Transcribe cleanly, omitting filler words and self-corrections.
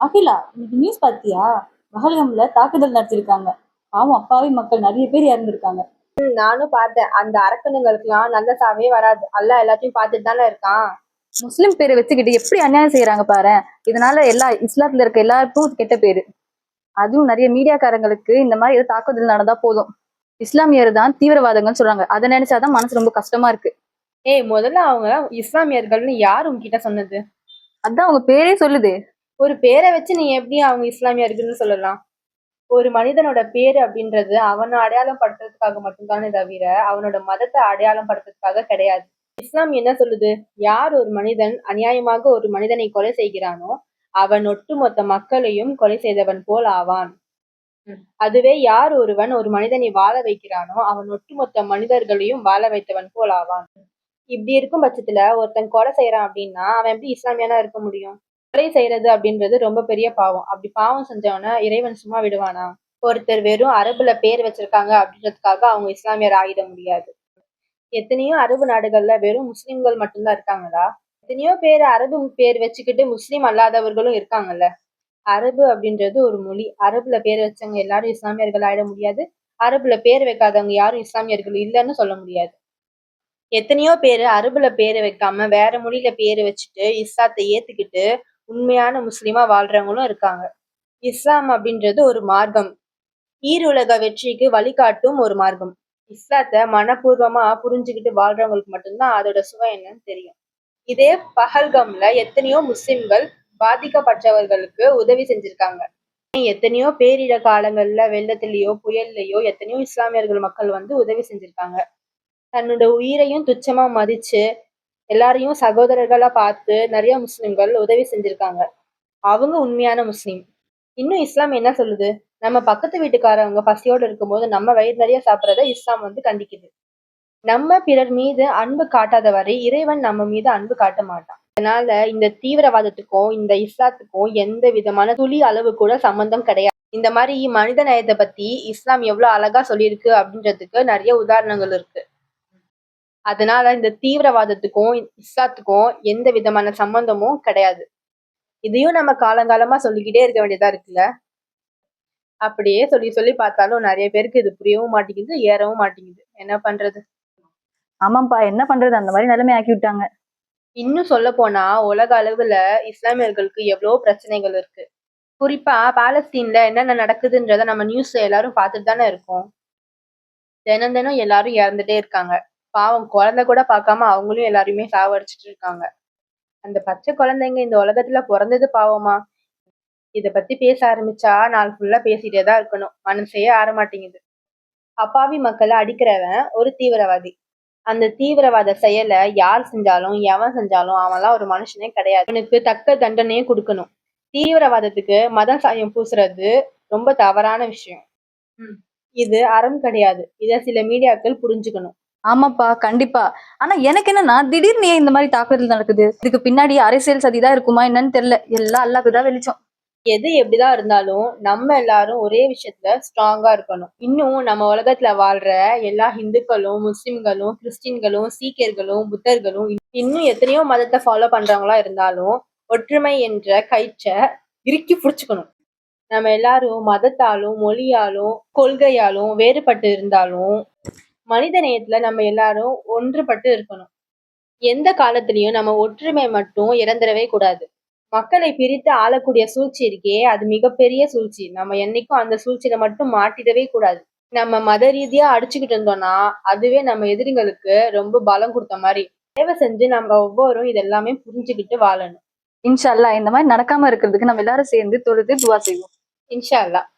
அகிலா, இன்னைக்கு நியூஸ் பாத்தியா? பஹல்காம்ல தாக்குதல் நடத்திருக்காங்க. பாவம் அப்பாவி மக்கள் நிறைய பேர் இறந்திருக்காங்க. நானும் பார்த்தேன். அந்த அரக்கனுங்களுக்குலாம் நல்ல சாவே வராது. அல்லாஹ் எல்லாத்தையும் பார்த்துட்டு தானே இருக்கான். முஸ்லிம் பேரை வச்சுக்கிட்டு எப்படி அநியாயம் செய்யறாங்க பாரு. இதனால எல்லா இஸ்லாத்துல இருக்க எல்லாருக்கும் கெட்ட பேரு. அதுவும் நிறைய மீடியாக்காரங்களுக்கு இந்த மாதிரி ஏதோ தாக்குதல் நடந்தா போதும், இஸ்லாமியர் தான் தீவிரவாதங்கள் சொல்றாங்க. அதை நினைச்சாதான் மனசு ரொம்ப கஷ்டமா இருக்கு. முதல்ல அவங்க இஸ்லாமியர்கள்னு யார் உங்ககிட்ட சொன்னது? அதான் அவங்க பேரே சொல்லுது. ஒரு பேரை வச்சு நீ எப்படி அவங்க இஸ்லாமியர்கள்னு சொல்லலாம்? ஒரு மனிதனோட பேரு அப்படின்றது அவனை அடையாளம் படுத்துறதுக்காக மட்டும்தானே தவிர அவனோட மதத்தை அடையாளம் படுத்துறதுக்காக கிடையாது. இஸ்லாம் என்ன சொல்லுது? யார் ஒரு மனிதன் அநியாயமாக ஒரு மனிதனை கொலை செய்கிறானோ அவன் ஒட்டுமொத்த மக்களையும் கொலை செய்தவன் போல் ஆவான். அதுவே யார் ஒருவன் ஒரு மனிதனை வாழ வைக்கிறானோ அவன் ஒட்டுமொத்த மனிதர்களையும் வாழ வைத்தவன் போல் ஆவான். இப்படி இருக்கும் பட்சத்துல ஒருத்தன் கொலை செய்யறான் அப்படின்னா அவன் எப்படி இஸ்லாமியனா இருக்க முடியும்? கொலை செய்யறது அப்படின்றது ரொம்ப பெரிய பாவம். அப்படி பாவம் செஞ்சவன இறைவன் சும்மா விடுவானா? ஒருத்தர் வெறும் அரபுல பேர் வச்சிருக்காங்க அப்படின்றதுக்காக அவங்க இஸ்லாமியர் ஆகிட முடியாது. எத்தனையோ அரபு நாடுகள்ல வெறும் முஸ்லிம்கள் மட்டும்தான் இருக்காங்களா? எத்தனையோ பேர் அரபு பேர் வச்சுக்கிட்டு முஸ்லிம் அல்லாதவர்களும் இருக்காங்கல்ல. அரபு அப்படின்றது ஒரு மொழி. அரபுல பேர் வச்சவங்க எல்லாரும் இஸ்லாமியர்கள் ஆயிட முடியாது. அரபுல பேர் வைக்காதவங்க யாரும் இஸ்லாமியர்கள் இல்லைன்னு சொல்ல முடியாது. எத்தனையோ பேரு அரபுல பேரு வைக்காம வேற மொழியில பேரு வச்சுட்டு இஸ்லாத்தை ஏத்துக்கிட்டு உண்மையான முஸ்லிமா வாழ்றவங்களும் இருக்காங்க. இஸ்லாம் அப்படின்றது ஒரு மார்க்கம். ஈருலக வெற்றிக்கு வழிகாட்டும் ஒரு மார்க்கம். இஸ்லாத்தை மனப்பூர்வமா புரிஞ்சுக்கிட்டு வாழ்றவங்களுக்கு மட்டும்தான் அதோட சுவை என்னன்னு தெரியும். இதே பஹல்கம்ல எத்தனையோ முஸ்லிம்கள் பாதிக்கப்பட்டவர்களுக்கு உதவி செஞ்சிருக்காங்க. எத்தனையோ பேரிட காலங்கள்ல வெள்ளத்திலேயோ புயல்லையோ எத்தனையோ இஸ்லாமியர்கள் மக்கள் வந்து உதவி செஞ்சிருக்காங்க. தன்னோட உயிரையும் துச்சமா மதிச்சு எல்லாரையும் சகோதரர்களா பார்த்து நிறைய முஸ்லிம்கள் உதவி செஞ்சிருக்காங்க. அவங்க உண்மையான முஸ்லிம். இன்னும் இஸ்லாம் என்ன சொல்லுது? நம்ம பக்கத்து வீட்டுக்காரவங்க பசியோடு இருக்கும்போது நம்ம வயிறு நிறைய சாப்பிட்றத இஸ்லாம் வந்து கண்டிக்குது. நம்ம பிறர் மீது அன்பு காட்டாத வரை இறைவன் நம்ம மீது அன்பு காட்ட மாட்டான். அதனால இந்த தீவிரவாதத்துக்கும் இந்த இஸ்லாத்துக்கும் எந்த விதமான துளி அளவு கூட சம்பந்தம் கிடையாது. இந்த மாதிரி மனித நேயத்தை பத்தி இஸ்லாம் எவ்வளவு அழகா சொல்லியிருக்கு அப்படின்றதுக்கு நிறைய உதாரணங்கள் இருக்கு. அதனால இந்த தீவிரவாதத்துக்கும் இஸ்லாத்துக்கும் எந்த விதமான சம்பந்தமும் கிடையாது. இதையும் நம்ம காலங்காலமா சொல்லிக்கிட்டே இருக்க வேண்டியதா இருக்குல்ல. அப்படியே சொல்லி சொல்லி பார்த்தாலும் நிறைய பேருக்கு இது புரியவும் மாட்டேங்குது, ஏறவும் மாட்டேங்குது. என்ன பண்றது? ஆமாப்பா, என்ன பண்றது, அந்த மாதிரி நிலைமை ஆக்கி விட்டாங்க. இன்னும் சொல்ல போனா உலக அளவுல இஸ்லாமியர்களுக்கு எவ்வளவோ பிரச்சனைகள் இருக்கு. குறிப்பா பாலஸ்தீன்ல என்னென்ன நடக்குதுன்றத நம்ம நியூஸ்ல எல்லாரும் பார்த்துட்டு தானே இருக்கோம். தினம் தினம் எல்லாரும் இறந்துட்டே இருக்காங்க. பாவம் குழந்தை கூட பார்க்காம அவங்களும் எல்லாருமே சாவடிச்சிட்டு இருக்காங்க. அந்த பச்சை குழந்தைங்க இந்த உலகத்துல பிறந்தது பாவமா? இத பத்தி பேச ஆரம்பிச்சா நாள் ஃபுல்லா பேசிட்டே தான் இருக்கணும். மனசே ஆற மாட்டேங்குது. அப்பாவி மக்களை அடிக்கிறவன் ஒரு தீவிரவாதி. அந்த தீவிரவாத செயலை யார் செஞ்சாலும் எவன் செஞ்சாலும் அவன்லாம் ஒரு மனுஷனே கிடையாது. அவனுக்கு தக்க தண்டனையே கொடுக்கணும். தீவிரவாதத்துக்கு மத சாயம் பூசுறது ரொம்ப தவறான விஷயம். இது அறம் கிடையாது. இத சில மீடியாக்கள் புரிஞ்சுக்கணும். ஆமாப்பா, கண்டிப்பா. ஆனா எனக்கு என்னன்னா, திடீர்னு ஏன் இந்த மாதிரி தாக்குதல் நடக்குது? இதுக்கு பின்னாடி அரசியல் சதிதான் இருக்குமா என்னன்னு தெரியல. எல்லாம் அல்லாஹ்க்குதான் வெளிச்சம். எது எப்படிதான் இருந்தாலும் நம்ம எல்லாரும் ஒரே விஷயத்துல ஸ்ட்ராங்கா இருக்கணும். இன்னும் நம்ம உலகத்துல வாழ்ற எல்லா இந்துக்களும் முஸ்லிம்களும் கிறிஸ்டின்களும் சீக்கியர்களும் புத்தர்களும் இன்னும் எத்தனையோ மதத்தை ஃபாலோ பண்றவங்களா இருந்தாலும் ஒற்றுமை என்ற கயிற்றை இறுக்கி புடிச்சுக்கணும். நம்ம எல்லாரும் மதத்தாலும் மொழியாலும் கொள்கையாலும் வேறுபட்டு இருந்தாலும் மனித நேயத்துல நம்ம எல்லாரும் ஒன்றுபட்டு இருக்கணும். எந்த காலத்திலயும் நம்ம ஒற்றுமை மட்டும் இறந்துடவே கூடாது. மக்களை பிரித்து ஆளக்கூடிய சூழ்ச்சி இருக்கே, அது மிகப்பெரிய சூழ்ச்சி. நம்ம என்னைக்கும் அந்த சூழ்ச்சியில மட்டும் மாட்டிடவே கூடாது. நம்ம மத ரீதியா அடிச்சுக்கிட்டு இருந்தோம்னா அதுவே நம்ம எதிரிங்களுக்கு ரொம்ப பலம் கொடுத்த மாதிரி. தயவு செஞ்சு நம்ம ஒவ்வொருவரும் இதெல்லாமே புரிஞ்சுக்கிட்டு வாழணும். இன்ஷா அல்லாஹ் இந்த மாதிரி நடக்காம இருக்கிறதுக்கு நம்ம எல்லாரும் சேர்ந்து தொழுது துவா செய்வோம். இன்ஷா அல்லாஹ்.